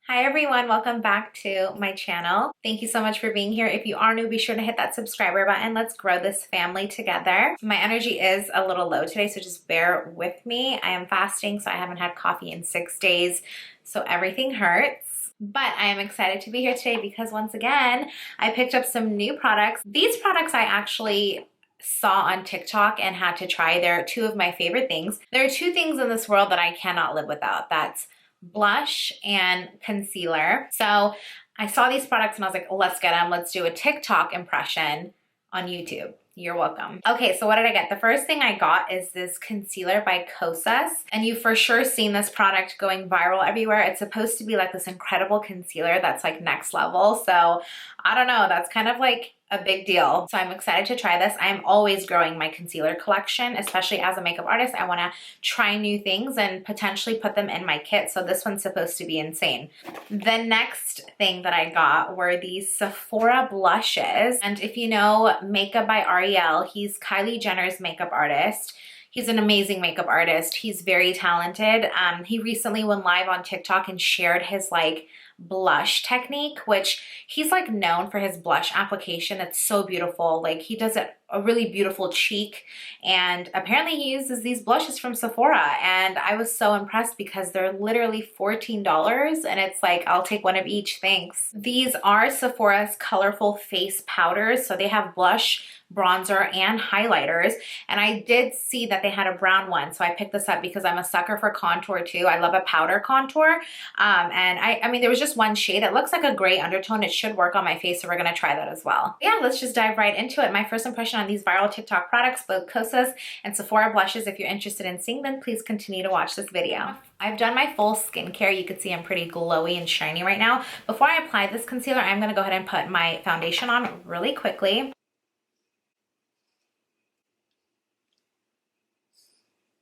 Hi everyone, welcome back to my channel. Thank you so much for being here. If you are new, be sure to hit that subscriber button. Let's grow this family together. My energy is a little low today, so just bear with me. I am fasting, so I haven't had coffee in 6 days, so everything hurts. But I am excited to be here today because once again, I picked up some new products. These products I actually saw on TikTok and had to try. They're two of my favorite things. There are two things in this world that I cannot live without. That's blush and concealer. So I saw these products and I was like, let's get them. Let's do a TikTok impression on YouTube. You're welcome. Okay, so what did I get? The first thing I got is this concealer by Kosas. And you've for sure seen this product going viral everywhere. It's supposed to be like this incredible concealer that's like next level. So I don't know, that's kind of like a big deal. So I'm excited to try this. I am always growing my concealer collection, especially as a makeup artist. I want to try new things and potentially put them in my kit. So this one's supposed to be insane. The next thing that I got were these Sephora blushes. And if you know Makeup by Ariel, he's Kylie Jenner's makeup artist. He's an amazing makeup artist. He's very talented. He recently went live on TikTok and shared his like blush technique, which he's like known for his blush application. It's so beautiful. Like he does a really beautiful cheek, and apparently he uses these blushes from Sephora, and I was so impressed because they're literally $14 and it's like, I'll take one of each, thanks. These are Sephora's colorful face powders, so they have blush, bronzer, and highlighters, and I did see that they had a brown one, so I picked this up because I'm a sucker for contour too. I love a powder contour, and I mean there was just one shade. It looks like a gray undertone. It should work on my face, so we're gonna try that as well. Yeah, let's just dive right into it. My first impression on these viral TikTok products, both Kosas and Sephora blushes. If you're interested in seeing them, please continue to watch this video. I've done my full skincare. You can see I'm pretty glowy and shiny right now. Before I apply this concealer, I'm gonna go ahead and put my foundation on really quickly.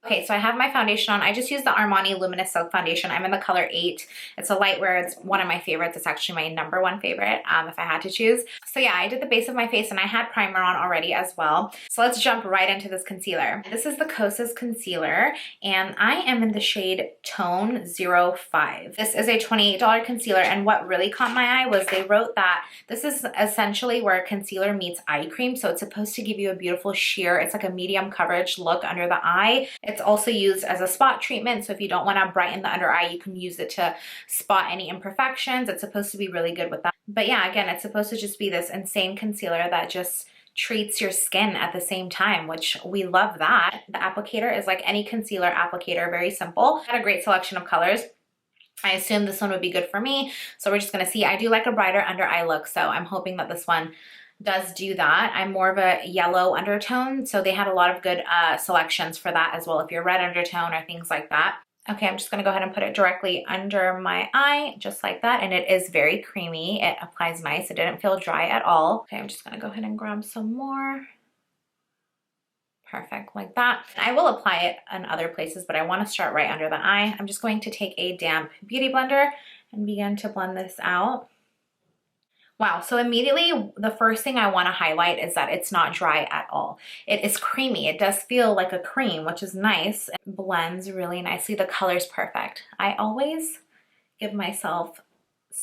Okay, so I have my foundation on. I just use the Armani Luminous Silk Foundation. I'm in the color 8. It's a light wear. It's one of my favorites. It's actually my #1 favorite if I had to choose. So yeah, I did the base of my face and I had primer on already as well. So let's jump right into this concealer. This is the Kosas Concealer and I am in the shade Tone 05. This is a $28 concealer, and what really caught my eye was they wrote that this is essentially where concealer meets eye cream. So it's supposed to give you a beautiful sheer. It's like a medium coverage look under the eye. It's also used as a spot treatment, so if you don't want to brighten the under eye, you can use it to spot any imperfections. It's supposed to be really good with that. But yeah, again, it's supposed to just be this insane concealer that just treats your skin at the same time, which we love that. The applicator is like any concealer applicator, very simple. Got a great selection of colors. I assume this one would be good for me, so we're just gonna see. I do like a brighter under eye look, so I'm hoping that this one does do that. I'm more of a yellow undertone, so they had a lot of good selections for that as well, if you're red undertone or things like that. Okay, I'm just gonna go ahead and put it directly under my eye, just like that, and it is very creamy. It applies nice. It didn't feel dry at all. Okay, I'm just gonna go ahead and grab some more. Perfect, like that. I will apply it in other places, but I wanna start right under the eye. I'm just going to take a damp beauty blender and begin to blend this out. Wow, so immediately the first thing I want to highlight is that it's not dry at all. It is creamy. It does feel like a cream, which is nice. It blends really nicely. The color's perfect. I always give myself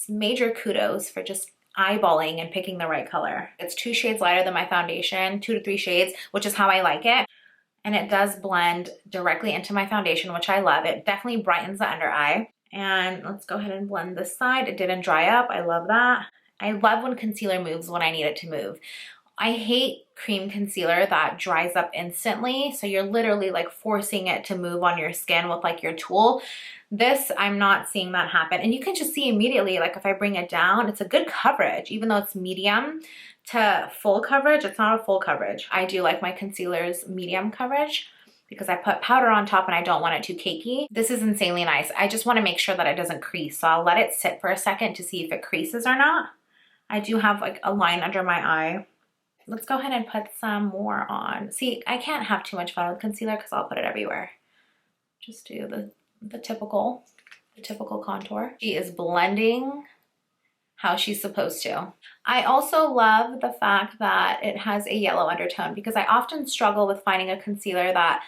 major kudos for just eyeballing and picking the right color. It's 2 shades lighter than my foundation, 2 to 3 shades, which is how I like it. And it does blend directly into my foundation, which I love. It definitely brightens the under eye. And let's go ahead and blend this side. It didn't dry up. I love that. I love when concealer moves when I need it to move. I hate cream concealer that dries up instantly. So you're literally like forcing it to move on your skin with like your tool. This, I'm not seeing that happen. And you can just see immediately, like if I bring it down, it's a good coverage. Even though it's medium to full coverage, it's not a full coverage. I do like my concealer's medium coverage because I put powder on top and I don't want it too cakey. This is insanely nice. I just want to make sure that it doesn't crease. So I'll let it sit for a second to see if it creases or not. I do have like a line under my eye. Let's go ahead and put some more on. See, I can't have too much fun with concealer because I'll put it everywhere. Just do the typical contour. She is blending how she's supposed to. I also love the fact that it has a yellow undertone because I often struggle with finding a concealer that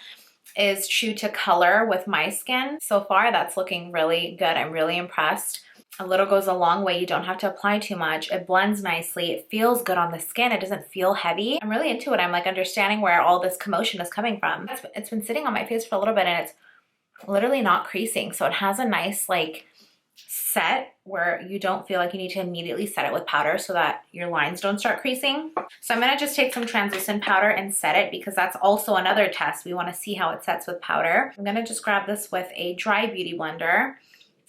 is true to color with my skin. So far, that's looking really good. I'm really impressed. A little goes a long way. You don't have to apply too much. It blends nicely. It feels good on the skin. It doesn't feel heavy. I'm really into it. I'm like understanding where all this commotion is coming from. It's been sitting on my face for a little bit and it's literally not creasing. So it has a nice like set where you don't feel like you need to immediately set it with powder so that your lines don't start creasing. So I'm gonna just take some translucent powder and set it because that's also another test. We wanna see how it sets with powder. I'm gonna just grab this with a dry beauty blender.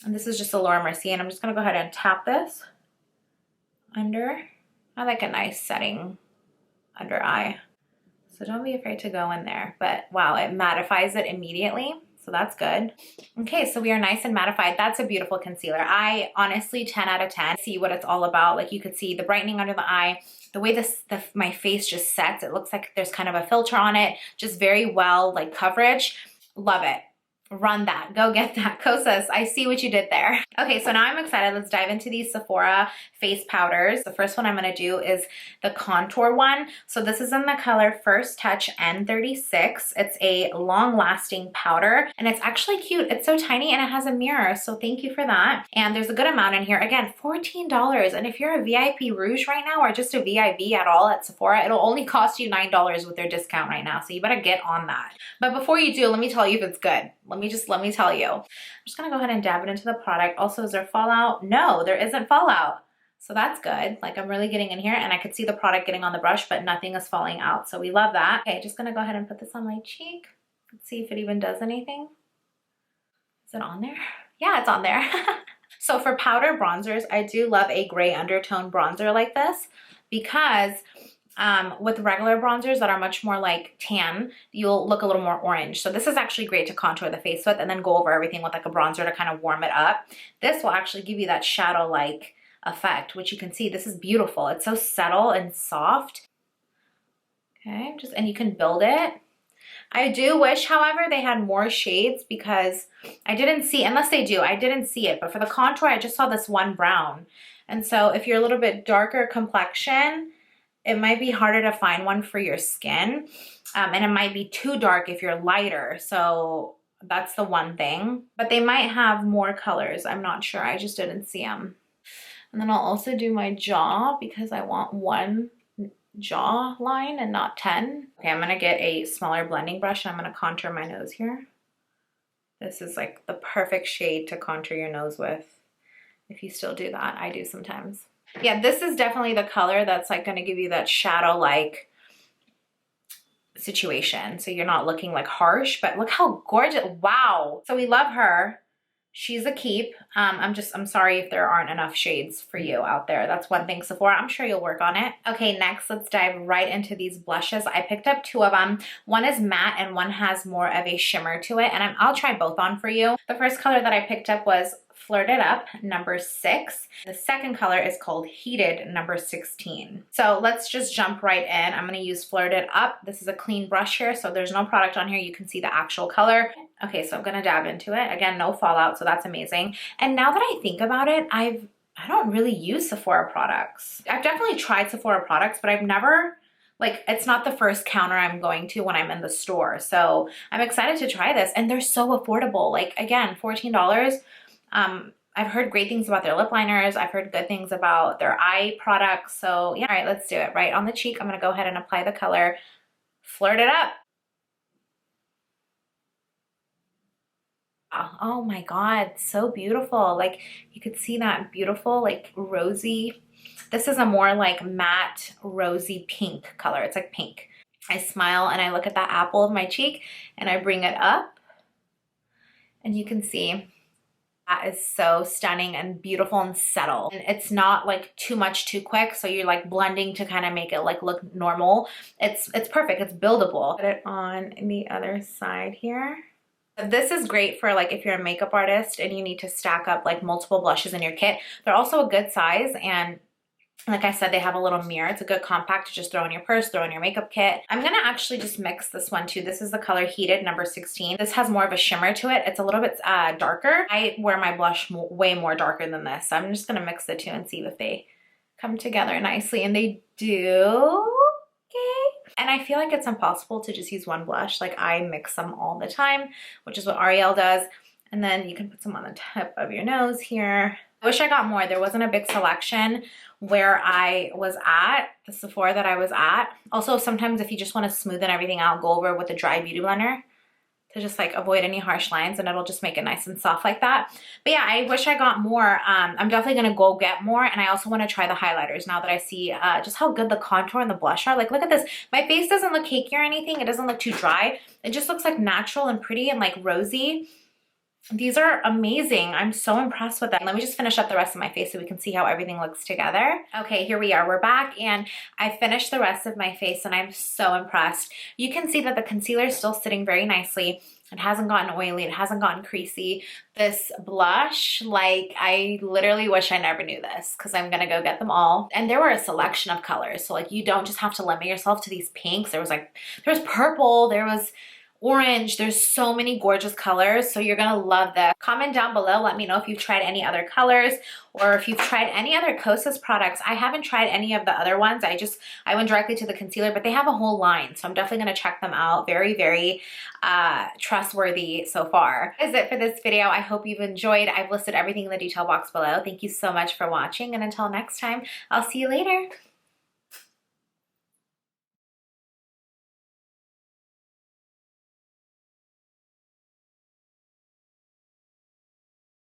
And this is just a Laura Mercier, and I'm just gonna go ahead and tap this under. I like a nice setting under eye. So don't be afraid to go in there. But wow, it mattifies it immediately. So that's good. Okay, so we are nice and mattified. That's a beautiful concealer. I honestly, 10 out of 10, see what it's all about. Like you could see the brightening under the eye, the way my face just sets. It looks like there's kind of a filter on it. Just very well, like coverage. Love it. Run that, go get that. Kosas, I see what you did there. Okay, so now I'm excited. Let's dive into these Sephora face powders. The first one I'm gonna do is the contour one. So this is in the color First Touch N36. It's a long-lasting powder and it's actually cute. It's so tiny and it has a mirror, so thank you for that. And there's a good amount in here. Again, $14. And if you're a VIP Rouge right now or just a VIB at all at Sephora, it'll only cost you $9 with their discount right now. So you better get on that. But before you do, let me tell you if it's good. Let me tell you. I'm just gonna go ahead and dab it into the product. Also, is there fallout? No, there isn't fallout. So that's good. Like I'm really getting in here and I could see the product getting on the brush, but nothing is falling out. So we love that. Okay, just gonna go ahead and put this on my cheek. Let's see if it even does anything. Is it on there? Yeah, it's on there. So for powder bronzers, I do love a gray undertone bronzer like this because with regular bronzers that are much more like tan, you'll look a little more orange. So this is actually great to contour the face with and then go over everything with like a bronzer to kind of warm it up. This will actually give you that shadow-like effect, which you can see. This is beautiful. It's so subtle and soft. Okay, and you can build it. I do wish, however, they had more shades because I didn't see, unless they do, I didn't see it. But for the contour, I just saw this one brown. And so if you're a little bit darker complexion, it might be harder to find one for your skin. And it might be too dark if you're lighter. So that's the one thing. But they might have more colors. I'm not sure. I just didn't see them. And then I'll also do my jaw because I want one jaw line and not 10. Okay, I'm gonna get a smaller blending brush and I'm gonna contour my nose here. This is like the perfect shade to contour your nose with. If you still do that, I do sometimes. Yeah, this is definitely the color that's like gonna give you that shadow-like situation. So you're not looking like harsh, but look how gorgeous, wow. So we love her. She's a keep. I'm sorry if there aren't enough shades for you out there. That's one thing, Sephora. I'm sure you'll work on it. Okay, next, let's dive right into these blushes. I picked up two of them. One is matte and one has more of a shimmer to it. And I'll try both on for you. The first color that I picked up was Flirt It Up, number 6. The second color is called Heated, number 16. So let's just jump right in. I'm gonna use Flirt It Up. This is a clean brush here, so there's no product on here. You can see the actual color. Okay, so I'm gonna dab into it. Again, no fallout, so that's amazing. And now that I think about it, I don't really use Sephora products. I've definitely tried Sephora products, but I've never, like, it's not the first counter I'm going to when I'm in the store. So I'm excited to try this, and they're so affordable. Like, again, $14. I've heard great things about their lip liners. I've heard good things about their eye products. So yeah, all right, let's do it. Right on the cheek, I'm gonna go ahead and apply the color Flirt It Up. Oh my God, so beautiful. Like you could see that beautiful, like rosy. This is a more like matte, rosy pink color. It's like pink. I smile and I look at that apple of my cheek and I bring it up and you can see that is so stunning and beautiful and subtle. And it's not like too much too quick. So you're like blending to kind of make it like look normal. It's perfect, it's buildable. Put it on the other side here. This is great for like if you're a makeup artist and you need to stack up like multiple blushes in your kit. They're also a good size, and like I said, they have a little mirror. It's a good compact to just throw in your purse, throw in your makeup kit. I'm gonna actually just mix this one too. This is the color Heated, number 16. This has more of a shimmer to it. It's a little bit darker. I wear my blush way more darker than this. So I'm just gonna mix the two and see if they come together nicely, and they do. Okay. And I feel like it's impossible to just use one blush. Like I mix them all the time, which is what Ariel does. And then you can put some on the tip of your nose here. I wish I got more. There wasn't a big selection where I was at, the Sephora that I was at. Also, sometimes if you just want to smoothen everything out, go over with a dry beauty blender to just like avoid any harsh lines, and it'll just make it nice and soft like that. But yeah, I wish I got more. I'm definitely gonna go get more, and I also want to try the highlighters now that I see just how good the contour and the blush are. Like, look at this. My face doesn't look cakey or anything. It doesn't look too dry. It just looks like natural and pretty and like rosy. These are amazing. I'm so impressed with them. Let me just finish up the rest of my face so we can see how everything looks together. Okay, here we are. We're back, and I finished the rest of my face, and I'm so impressed. You can see that the concealer is still sitting very nicely. It hasn't gotten oily. It hasn't gotten creasy. This blush, like, I literally wish I never knew this because I'm gonna go get them all. And there were a selection of colors. So like, you don't just have to limit yourself to these pinks. There was purple, there was orange. There's so many gorgeous colors, so you're gonna love this. Comment down below, let me know if you've tried any other colors or if you've tried any other Kosas products. I haven't tried any of the other ones. I went directly to the concealer, but they have a whole line, so I'm definitely gonna check them out. Very, very trustworthy so far. That is it for this video. I hope you've enjoyed. I've listed everything in the detail box below. Thank you so much for watching, and until next time, I'll see you later.